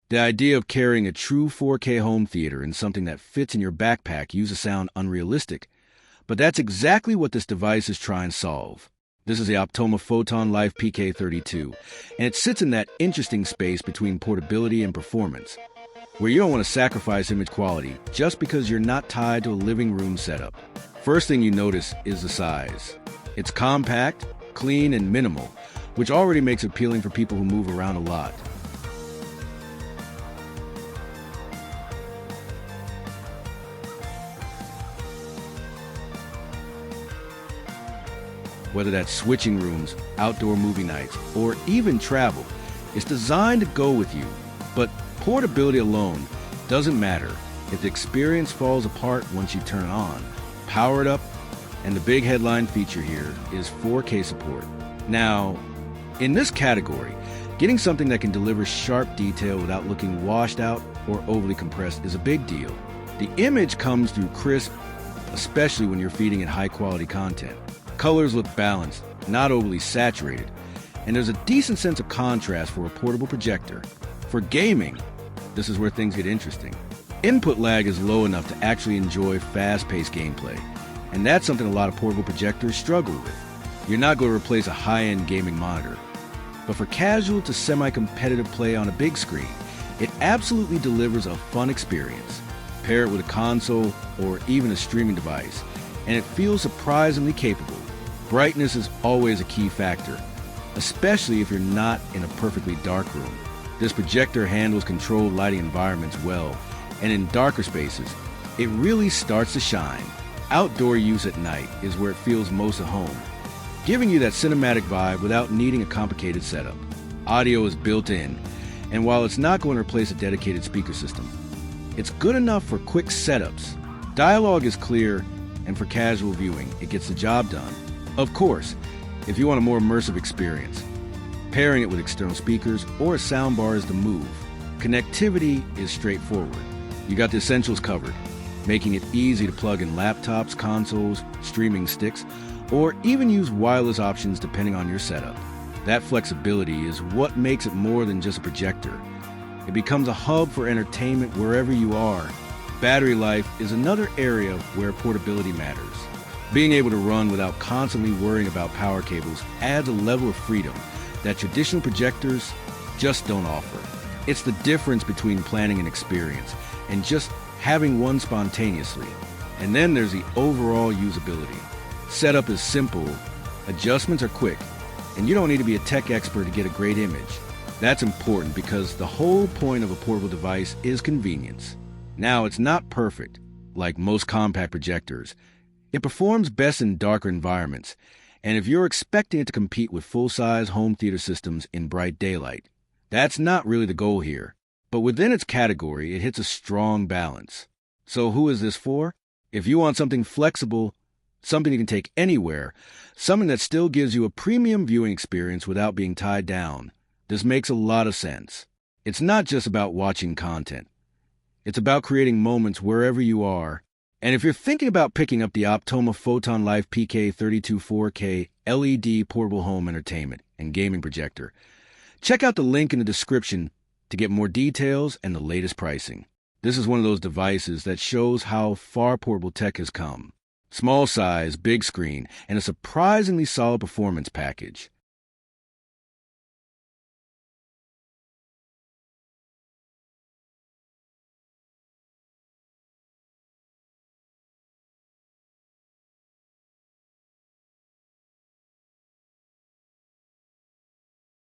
The idea of carrying a true 4K home theater in something that fits in your backpack used to sound unrealistic, but that's exactly what this device is trying to solve. This is the Optoma Photon Life PK32, and it sits in that interesting space between portability and performance, where you don't want to sacrifice image quality just because you're not tied to a living room setup. First thing you notice is the size. It's compact, clean, and minimal, which already makes it appealing for people who move around a lot. Whether that's switching rooms, outdoor movie nights, or even travel, it's designed to go with you. But portability alone doesn't matter if the experience falls apart once you turn it on. Power it up, and the big headline feature here is 4K support. Now, in this category, getting something that can deliver sharp detail without looking washed out or overly compressed is a big deal. The image comes through crisp, especially when you're feeding it high-quality content. Colors look balanced, not overly saturated, and there's a decent sense of contrast for a portable projector. For gaming, this is where things get interesting. Input lag is low enough to actually enjoy fast-paced gameplay, and that's something a lot of portable projectors struggle with. You're not going to replace a high-end gaming monitor, but for casual to semi-competitive play on a big screen, it absolutely delivers a fun experience. Pair it with a console or even a streaming device, and it feels surprisingly capable. Brightness is always a key factor, especially if you're not in a perfectly dark room. This projector handles controlled lighting environments well, and in darker spaces, it really starts to shine. Outdoor use at night is where it feels most at home, giving you that cinematic vibe without needing a complicated setup. Audio is built in, and while it's not going to replace a dedicated speaker system, it's good enough for quick setups. Dialogue is clear, and for casual viewing, it gets the job done. Of course, if you want a more immersive experience, pairing it with external speakers or a soundbar is the move. Connectivity is straightforward. You got the essentials covered, making it easy to plug in laptops, consoles, streaming sticks, or even use wireless options depending on your setup. That flexibility is what makes it more than just a projector. It becomes a hub for entertainment wherever you are. Battery life is another area where portability matters. Being able to run without constantly worrying about power cables adds a level of freedom that traditional projectors just don't offer. It's the difference between planning an experience and just having one spontaneously. And then there's the overall usability. Setup is simple, adjustments are quick, and you don't need to be a tech expert to get a great image. That's important because the whole point of a portable device is convenience. Now, it's not perfect, like most compact projectors. It performs best in darker environments, and if you're expecting it to compete with full-size home theater systems in bright daylight, that's not really the goal here. But within its category, it hits a strong balance. So who is this for? If you want something flexible, something you can take anywhere, something that still gives you a premium viewing experience without being tied down, this makes a lot of sense. It's not just about watching content. It's about creating moments wherever you are. And if you're thinking about picking up the Optoma Photon Life PK32 4K LED portable home entertainment and gaming projector, check out the link in the description to get more details and the latest pricing. This is one of those devices that shows how far portable tech has come. Small size, big screen, and a surprisingly solid performance package.